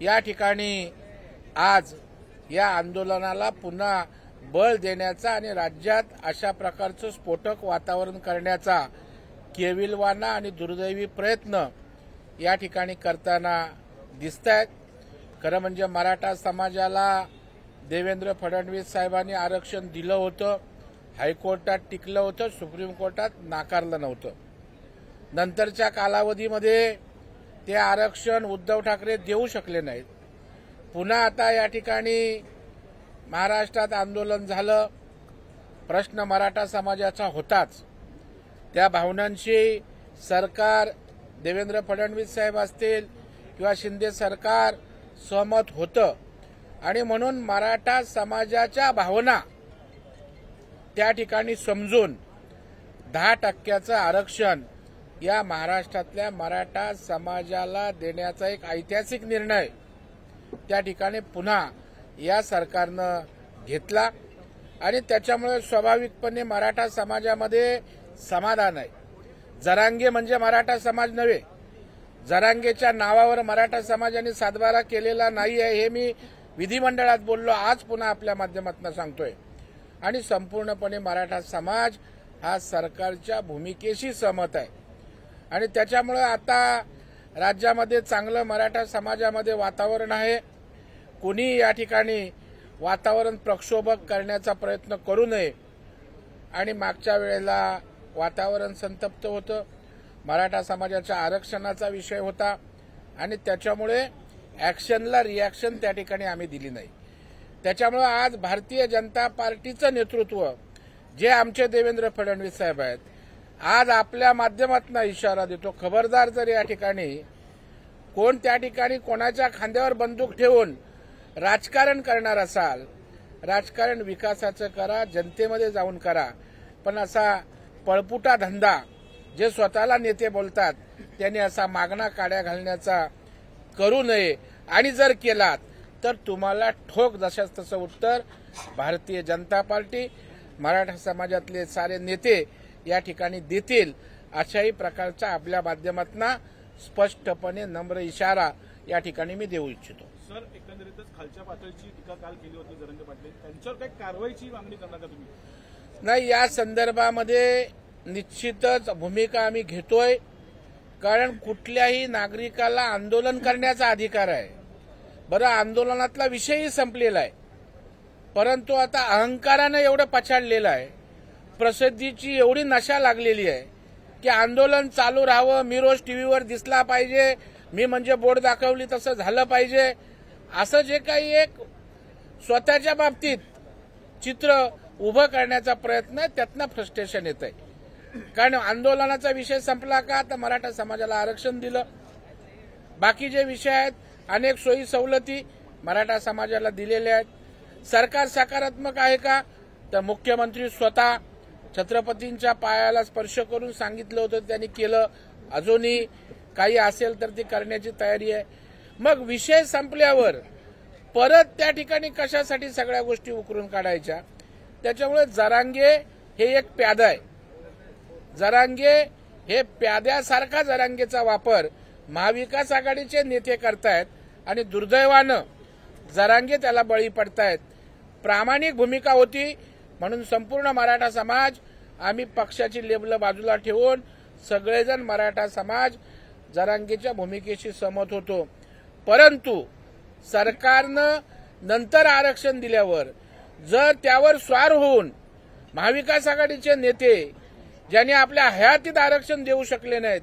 या ठिकाणी आज या आंदोलनाला पुन्हा बळ देण्याचा आणि राज्यात अशा प्रकारचं स्फोटक वातावरण करण्याचा केविलवाणा आणि दुर्दैवी प्रयत्न या ठिकाणी करताना दिसतायत। खरं म्हणजे मराठा समाजाला देवेंद्र फडणवीस साहेबांनी आरक्षण दिलं होतं, हायकोर्टात टिकलं होतं, सुप्रीम कोर्टात नाकारलं नव्हतं। नंतरच्या कालावधीमध्ये ते आरक्षण उद्धव ठाकरे देऊ शकले नाहीत। पुन्हा आता या ठिकाणी महाराष्ट्रात आंदोलन झालं, प्रश्न मराठा समाजाचा होताच। त्या भावनांशी सरकार, देवेंद्र फडणवीस साहेब असतील किंवा शिंदे सरकार सहमत होतं आणि म्हणून मराठा समाजाच्या भावना त्या ठिकाणी समजून 10% आरक्षण या महाराष्ट्रातल्या मराठा समाजाला देण्याचा एक ऐतिहासिक निर्णय त्या ठिकाणी पुन्हा या सरकारनं घेतला आणि त्याच्यामुळे स्वाभाविकपणे मराठा समाजामध्ये समाधान आहे। जरांगे म्हणजे मराठा समाज नव्हे, जरांगेच्या नावावर मराठा समाजाने सातबारा केलेला नाही आहे, हे मी विधिमंडळात बोललो, आज पुन्हा आपल्या माध्यमातून सांगतोय। आणि संपूर्णपणे मराठा समाज हा सरकारच्या भूमिकेशी सहमत आहे आणि त्याच्यामुळे आता राज्यामध्ये चांगलं मराठा समाजामध्ये वातावरण आहे। कोणी या ठिकाणी वातावरण प्रक्षोभक करण्याचा प्रयत्न करू नये। आणि मागच्या वेळेला वातावरण संतप्त होतं, मराठा समाजाच्या आरक्षणाचा विषय होता आणि त्याच्यामुळे ॲक्शनला रिॲक्शन त्या ठिकाणी आम्ही दिली नाही। त्याच्यामुळे आज भारतीय जनता पार्टीचं नेतृत्व जे आमचे देवेंद्र फडणवीस साहेब आहेत, आज आपल्या माध्यमातून इशारा देतो, खबरदार जर या ठिकाणी कोण त्या ठिकाणी कोणाच्या खांद्यावर बंदूक ठेवून राजकारण करणार असाल, राजकारण विकासाचं करा, जनतेमध्ये जाऊन करा, पण असा पळपुटा धंदा जे स्वतःला नेते बोलतात त्यांनी असा मागणा काड्या घालण्याचा करू नये। आणि जर केलात तर तुम्हाला ठोक जशाच तसं उत्तर भारतीय जनता पार्टी, मराठा समाजातले सारे नेते या ठिकाणी देतील, अशाही प्रकारचा आपल्या माध्यमातून स्पष्टपणे नम्र इशारा या ठिकाणी मी देऊ इच्छितो। सर, एकंदरीतच खालच्या पातळीची टीका काल केली होती जरंगे पाटील, त्यांच्यावर काही कारवाईची मागणी करणार का तुम्ही? नाही, या संदर्भामध्ये निश्चितच भूमिका आम्ही घेतोय, कारण कुठल्याही नागरिकाला आंदोलन करण्याचा अधिकार आहे। बरं, आंदोलनातला विषयही संपलेला आहे, परंतु आता अहंकारानं एवढं पछाडलेलं आहे, प्रसिद्धीची एवढी नशा लागलेली आहे की आंदोलन चालू राहावं, मी रोज टीव्हीवर दिसला पाहिजे, मी म्हणजे बोर्ड दाखवली तसं झालं पाहिजे, असं जे काही एक स्वतःच्या बाबतीत चित्र उभं करण्याचा प्रयत्न आहे, त्यातनं फ्रस्ट्रेशन येत आहे। कारण आंदोलनाचा विषय संपला का, तर मराठा समाजाला आरक्षण दिलं, बाकी जे विषय आहेत, अनेक सोयी सवलती मराठा समाजाला दिलेल्या आहेत। सरकार सकारात्मक आहे का, तर मुख्यमंत्री स्वतः छत्रपतींच्या पायाला स्पर्श करून सांगितलं होतं, त्यांनी केलं, अजूनही काही असेल तर ती करण्याची तयारी आहे। मग विषय संपल्यावर परत त्या ठिकाणी कशासाठी सगळ्या गोष्टी उकरून काढायच्या? त्याच्यामुळे जरांगे हे एक प्यादा आहे, जरांगे हे प्याद्यासारखा जरांगेचा वापर महाविकास आघाडीचे नेते करतायत आणि दुर्दैवानं जरांगे त्याला बळी पडतायत। प्रामाणिक भूमिका होती म्हणून संपूर्ण मराठा समाज, आम्ही पक्षाची लेबल बाजूला ठेवून सगळेजण मराठा समाज जरांगेच्या भूमिकेशी सहमत होतो। परंतु सरकारनं नंतर आरक्षण दिल्यावर जर त्यावर स्वार होऊन महाविकास आघाडीचे नेते ज्यांनी आपल्या हयातीत आरक्षण देऊ शकले नाहीत,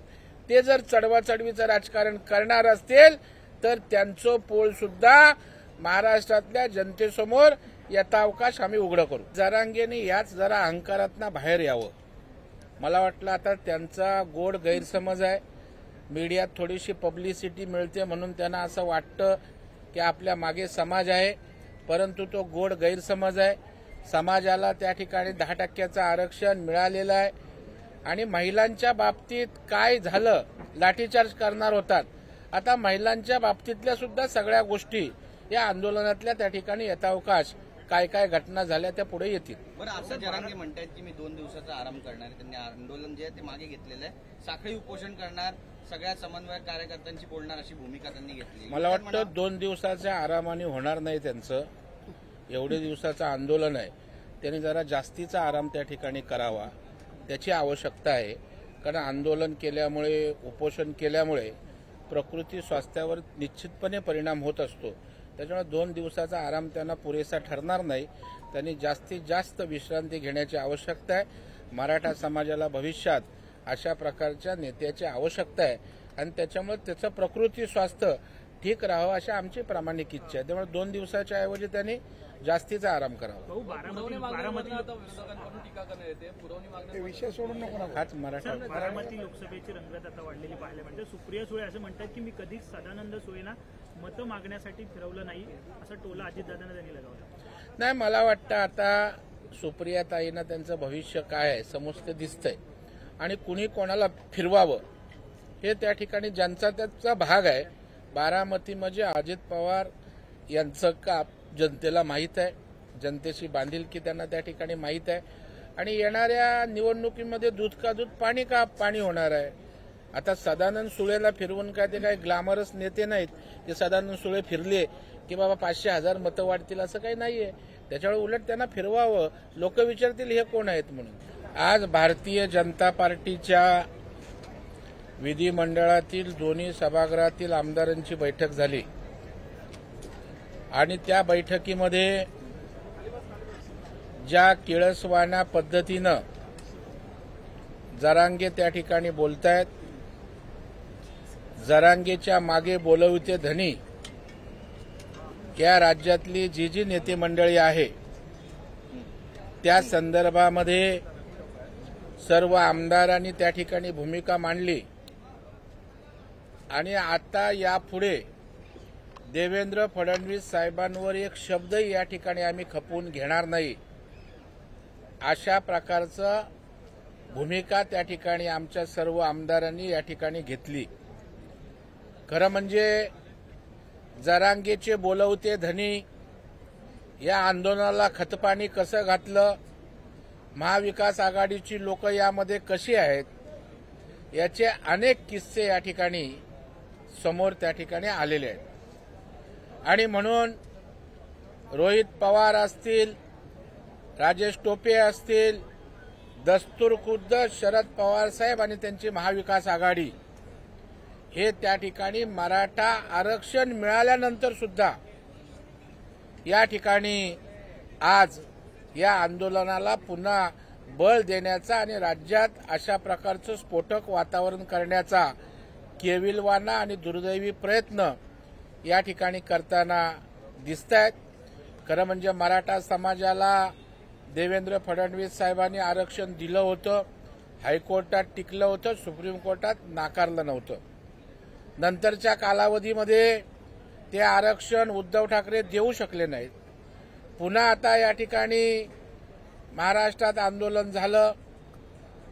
ते जर चढवाचढवीचं राजकारण करणार असतील तर त्यांचं पोळ सुद्धा महाराष्ट्रातल्या जनतेसमोर यथावकाश आम्ही उघडं करू। जरांगेने याच जरा अहंकारातनं बाहेर यावं। मला वाटलं आता त्यांचा गोड गैरसमज आहे, मीडियात थोडीशी पब्लिसिटी मिळते म्हणून त्यांना असं वाटतं की आपल्या मागे समाज आहे, परंतु तो गोड गैरसमज आहे। समाजाला त्या ठिकाणी 10% आरक्षण मिळालेलं आहे आणि महिलांच्या बाबतीत काय झालं, लाठीचार्ज करणार होतात, आता महिलांच्या बाबतीतल्या सुद्धा सगळ्या गोष्टी या आंदोलनातल्या त्या ठिकाणी यथावकाश काय काय घटना झाल्या त्या पुढे येतील। बरं, असं जरांगे म्हणतात की मी 2 दिवसाचा आराम करणार, त्यांनी आंदोलन जे आहे ते मागे घेतलेलं आहे, साखळी उपोषण करणार, सगळ्या समन्वयक कार्यकर्त्यांची बोलणार अशी भूमिका त्यांनी घेतली। मला वाटतं 2 दिवसाच्या आरामाने होणार नाही त्यांचं, एवढे दिवसाचं आंदोलन आहे, त्यांनी जरा जास्तीचा आराम त्या ठिकाणी करावा, त्याची आवश्यकता आहे। कारण आंदोलन केल्यामुळे, उपोषण केल्यामुळे प्रकृती स्वास्थ्यावर निश्चितपणे परिणाम होत असतो। त्याच्यामुळे 2 दिवसाचा आराम त्यांना पुरेसा ठरणार नाही, त्यांनी जास्तीत जास्त विश्रांती घेण्याची आवश्यकता आहे। मराठा समाजाला भविष्यात अशा प्रकारच्या नेत्याची आवश्यकता आहे आणि त्याच्यामुळे त्याचं प्रकृती स्वास्थ्य ठीक राहावं अशी आमची प्रामाणिक इच्छा आहे। त्यामुळे 2 दिवसाच्या ऐवजी त्यांनी जास्तीचा आराम करावा। बारामती लोकसभेची रंगत आता वाढलेली पाहायला मिळते। सुप्रिया सुळे असं म्हणतात की मी कधीच सदानंद सुळेंना मतं मागण्यासाठी फिरवलं नाही, असा टोला अजितदादांना त्यांनी लगावला। नाही, मला वाटतं आता सुप्रियाताईंना त्यांचं भविष्य काय आहे समस्त दिसतंय आणि कुणी कोणाला फिरवावं हे त्या ठिकाणी ज्यांचा त्याचा भाग आहे। बारामती म्हणजे अजित पवार यांचं का जनतेला माहीत आहे, जनतेशी बांधिलकी त्यांना त्या ठिकाणी माहीत आहे आणि येणाऱ्या निवडणुकीमध्ये दूध का दूध पाणी का पाणी होणार आहे। आता सदानंद सुळेला फिरवून काय ते काय ग्लॅमरस नेते नाहीत की सदानंद सुळे फिरले की बाबा 500,000 मतं वाढतील असं काही नाहीये। त्याच्यामुळे उलट त्यांना फिरवावं, लोक विचारतील हे कोण आहेत म्हणून। आज भारतीय जनता पार्टीच्या विधिमंडळातील दोन्ही सभागृहातील आमदारांची बैठक झाली आणि त्या बैठकीमध्ये ज्या किळसवाना पद्धतीनं जरांगे त्या ठिकाणी बोलतायत, जरांगेच्या मागे बोलविते धनी या राज्यातली जी नेते मंडळी आहे त्या संदर्भामध्ये सर्व आमदारांनी त्या ठिकाणी भूमिका मांडली आणि आता यापुढे देवेंद्र फडणवीस साहेबांवर एक शब्दही या ठिकाणी आम्ही खपवून घेणार नाही अशा प्रकारचं भूमिका त्या ठिकाणी आमच्या सर्व आमदारांनी या ठिकाणी घेतली। खरं म्हणजे जरांगेचे बोलवते धनी या आंदोलनाला खतपाणी कसं घातलं, महाविकास आघाडीची लोक यामध्ये कशी आहेत, याचे अनेक किस्से या ठिकाणी समोर त्या ठिकाणी आलेले आहेत आणि म्हणून रोहित पवार असतील, राजेश टोपे असतील, दस्तूरखुद्द शरद पवार साहेब आणि त्यांची महाविकास आघाडी हे त्या ठिकाणी मराठा आरक्षण मिळाल्यानंतर सुद्धा या ठिकाणी आज या आंदोलनाला पुन्हा बळ देण्याचा आणि राज्यात अशा प्रकारचं स्फोटक वातावरण करण्याचा केविलवाना आणि दुर्दैवी प्रयत्न या ठिकाणी करताना दिसतायत। खरं म्हणजे मराठा समाजाला देवेंद्र फडणवीस साहेबांनी आरक्षण दिलं होतं, हायकोर्टात टिकलं होतं, सुप्रीम कोर्टात नाकारलं नव्हतं। नंतरच्या कालावधीमध्ये ते आरक्षण उद्धव ठाकरे देऊ शकले नाहीत। पुन्हा आता या ठिकाणी महाराष्ट्रात आंदोलन झालं,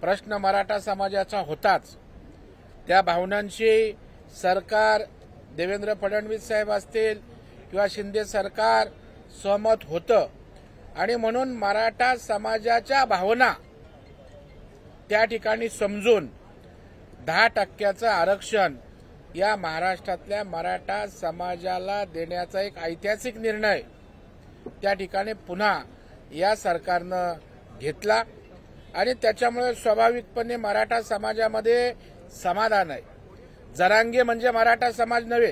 प्रश्न मराठा समाजाचा होताच। त्या भावनांशी सरकार, देवेंद्र फडणवीस साहेब असतील किंवा शिंदे सरकार सहमत होतं आणि म्हणून मराठा समाजाच्या भावना त्या ठिकाणी समजून 10% आरक्षण या महाराष्ट्रातल्या मराठा समाजाला देण्याचा एक ऐतिहासिक निर्णय त्या ठिकाणी पुन्हा या सरकारनं घेतला आणि त्याच्यामुळे स्वाभाविकपणे मराठा समाजामध्ये समाधान आहे। जरांगे म्हणजे मराठा समाज नव्हे,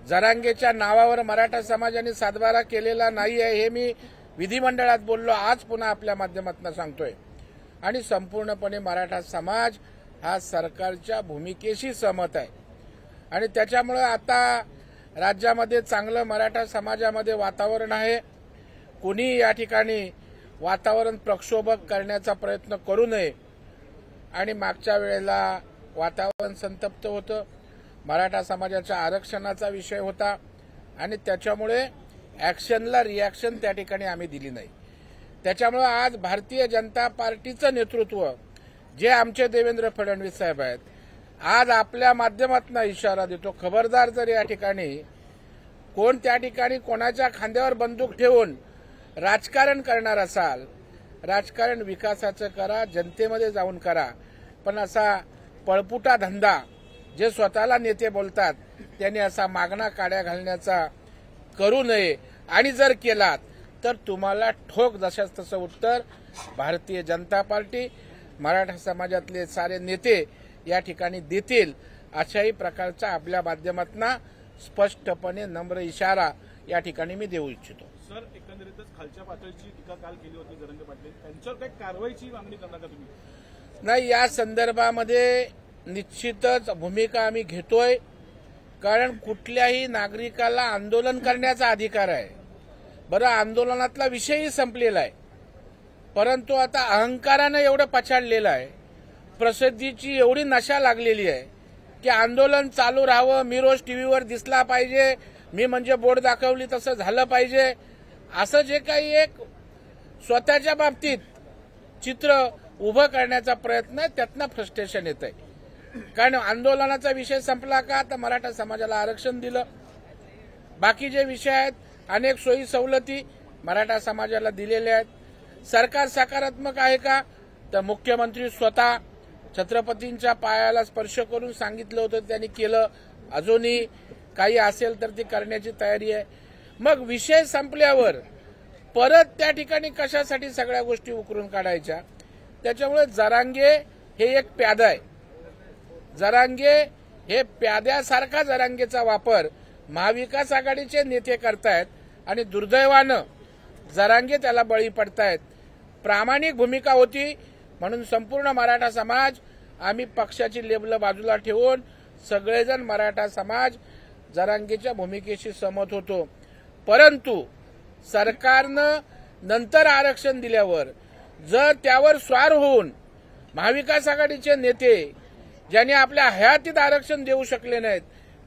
जरांगेच्या नावावर मराठा समाजाने सातबारा केलेला नाही आहे हे मी विधिमंडळात बोललो, आज पुन्हा आपल्या माध्यमातून सांगतोय आणि संपूर्णपणे मराठा समाज हा सरकारच्या भूमिकेशी सहमत आहे आणि त्याच्यामुळे आता राज्यामध्ये चांगलं मराठा समाजामध्ये वातावरण आहे। कोणी या ठिकाणी वातावरण प्रक्षोभक करण्याचा प्रयत्न करू नये आणि मागच्या वेळेला वातावरण संतप्त होतं, मराठा समाजाच्या आरक्षणाचा विषय होता आणि त्याच्यामुळे ॲक्शनला रिॲक्शन त्या ठिकाणी आम्ही दिली नाही। त्याच्यामुळे आज भारतीय जनता पार्टीचं नेतृत्व जे आमचे देवेंद्र फडणवीस साहेब आहेत, आज आपल्या माध्यमातून इशारा देतो, खबरदार जर या ठिकाणी कोण त्या ठिकाणी कोणाच्या खांद्यावर बंदूक ठेवून राजकारण करणार असाल, राजकारण विकासाचं करा, जनतेमध्ये जाऊन करा, पण असा पळपुटा धंदा जे स्वतःला नेते बोलतात त्यांनी असा मागणा काड्या घालण्याचा करू नये, आणि जर केलात तर तुम्हाला ठोक जशाच तसं उत्तर भारतीय जनता पार्टी, मराठा समाजातले सारे नेते या ठिकाणी देतील, अशाही प्रकारचा आपल्या माध्यमातून स्पष्टपणे नम्र इशारा या ठिकाणी मी देऊ इच्छितो. सर, एकंदरीतच खालच्या पातळीची टीका काल केली होती जरंगे पाटील, त्यांच्यावर काही कारवाईची मागणी करणार का तुम्ही? नाही, या संदर्भामध्ये निश्चितच भूमिका आम्ही घेतोय, कारण कुठल्याही नागरिकाला आंदोलन करण्याचा अधिकार आहे. बरं, आंदोलनातला विषयही संपलेला आहे, परंतु आता अहंकारानं एवढं पछाडलेलं आहे, प्रसिद्धीची एवढी नशा लागलेली आहे की आंदोलन चालू राहावं, मी रोज टीव्हीवर दिसला पाहिजे, मी म्हणजे बोर्ड दाखवली तसं झालं पाहिजे, असं जे काही एक स्वतःच्या बाबतीत चित्र उभं करण्याचा प्रयत्न आहे, त्यातनं फ्रस्ट्रेशन येत आहे. कारण आंदोलनाचा विषय संपला का, तर मराठा समाजाला आरक्षण दिलं, बाकी जे विषय आहेत, अनेक सोयी सवलती मराठा समाजाला दिलेल्या आहेत. सरकार सकारात्मक आहे का, तर मुख्यमंत्री स्वतः छत्रपतींच्या पायाला स्पर्श करून सांगितलं होतं, त्यांनी केलं, अजूनही काही असेल तर ती करण्याची तयारी आहे. मग विषय संपल्यावर परत त्या ठिकाणी कशासाठी सगळ्या गोष्टी उकरून काढायच्या? त्याच्यामुळे जरांगे हे एक प्यादा आहे. जरांगे हे प्याद्यासारखा जरांगेचा वापर महाविकास आघाडीचे नेते करतायत आणि दुर्दैवानं जरांगे त्याला बळी पडतायत. प्रामाणिक भूमिका होती म्हणून संपूर्ण मराठा समाज, आम्ही पक्षाची लेबल बाजूला ठेवून सगळेजण मराठा समाज जरांगेच्या भूमिकेशी सहमत होतो. परंतु सरकारनं नंतर आरक्षण दिल्यावर जर त्यावर स्वार होऊन महाविकास आघाडीचे नेते ज्यांनी आपल्या हयातीत आरक्षण देऊ शकले नाहीत,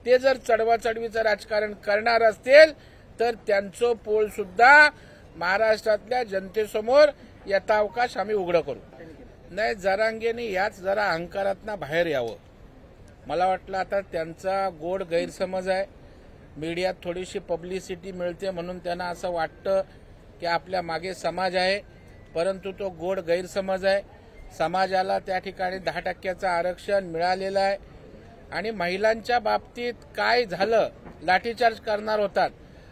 ते जर चढवाचढवीचं राजकारण करणार असतील तर त्यांचं पोल सुद्धा महाराष्ट्रातल्या जनतेसमोर यथावकाश आम्ही उघडं करू. नाही, जरांगेने याच जरा अहंकारातनं बाहेर यावं. मला वाटलं आता त्यांचा गोड गैरसमज आहे, मीडियात थोडीशी पब्लिसिटी मिळते म्हणून त्यांना असं वाटतं की आपल्या मागे समाज आहे, परंतु तो गोड गैरसमज आहे. समाजाला त्या ठिकाणी 10% आरक्षण मिळालेलं आहे आणि महिलांच्या बाबतीत काय झालं, लाठीचार्ज करणार होतात.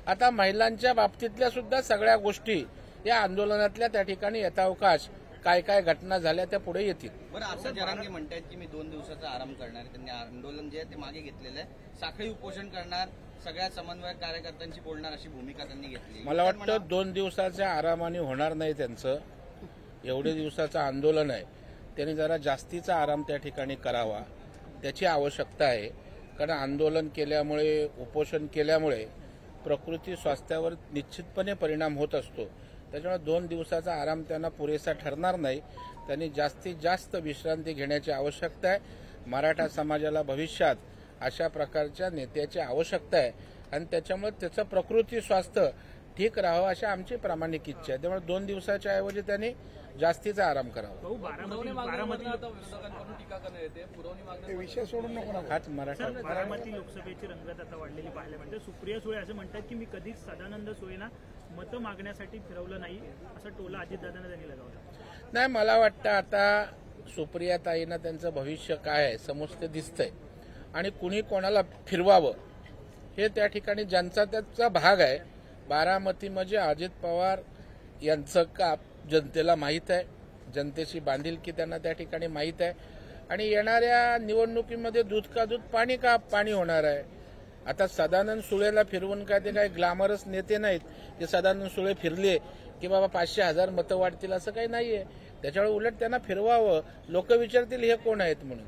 आता महिलांच्या बाबतीतल्या सुद्धा सगळ्या गोष्टी या आंदोलनातल्या त्या ठिकाणी यथावकाश काय काय घटना झाल्या त्या पुढे येतील. बरं, आता जरांगे म्हणतात की मी 2 दिवसाचा आराम करणार, त्यांनी आंदोलन जे आहे ते मागे घेतलेलं आहे, साखळी उपोषण करणार, सगळ्या समन्वयक कार्यकर्त्यांशी बोलणार, अशी भूमिका त्यांनी घेतली. मला वाटतं 2 दिवसाच्या आरामाने होणार नाही त्यांचं. एवढे दिवसाचं आंदोलन आहे, त्यांनी जरा जास्तीचा आराम त्या ठिकाणी करावा, त्याची आवश्यकता आहे. कारण आंदोलन केल्यामुळे, उपोषण केल्यामुळे प्रकृती स्वास्थ्यावर निश्चितपणे परिणाम होत असतो. त्याच्यामुळे 2 दिवसाचा आराम त्यांना पुरेसा ठरणार नाही. त्यांनी जास्तीत जास्त विश्रांती घेण्याची आवश्यकता आहे. मराठा समाजाला भविष्यात अशा प्रकारच्या नेत्याची आवश्यकता आहे आणि त्याच्यामुळे त्याचं प्रकृती स्वास्थ्य ठीक राहावं अशी आमची प्रामाणिक इच्छा आहे. त्यामुळे 2 दिवसाच्या ऐवजी त्यांनी जास्तीचा आराम करावा. विषय सोडून नको, हाच मराठा. बारामती लोकसभेची रंगत आता वाढलेली पाहायला मिळते. सुप्रिया सुळे असं म्हणतात की मी कधीच सदानंद सोयेंना मतं मागण्यासाठी फिरवलं नाही, असा टोला अजितदादांना त्यांनी लगावला. नाही, मला वाटतं आता सुप्रिया ताईंना त्यांचं भविष्य काय आहे समजते दिसतंय आणि कुणी कोणाला फिरवावं हे त्या ठिकाणी ज्यांचा त्याचा भाग आहे. बारामती म्हणजे अजित पवार यांचं का जनतेला माहीत आहे, जनतेची बांधिलकी त्यांना त्या ठिकाणी माहीत आहे आणि येणाऱ्या निवडणुकीमध्ये दूध का दूध पाणी का पाणी होणार आहे. आता सदानंद सुळेला फिरवून काय, ते काय ग्लॅमरस नेते नाहीत की सदानंद सुळे फिरले की बाबा 500,000 मतं वाढतील, असं काही नाहीये. त्याच्यामुळे उलट त्यांना फिरवावं, लोक विचारतील हे कोण आहेत म्हणून.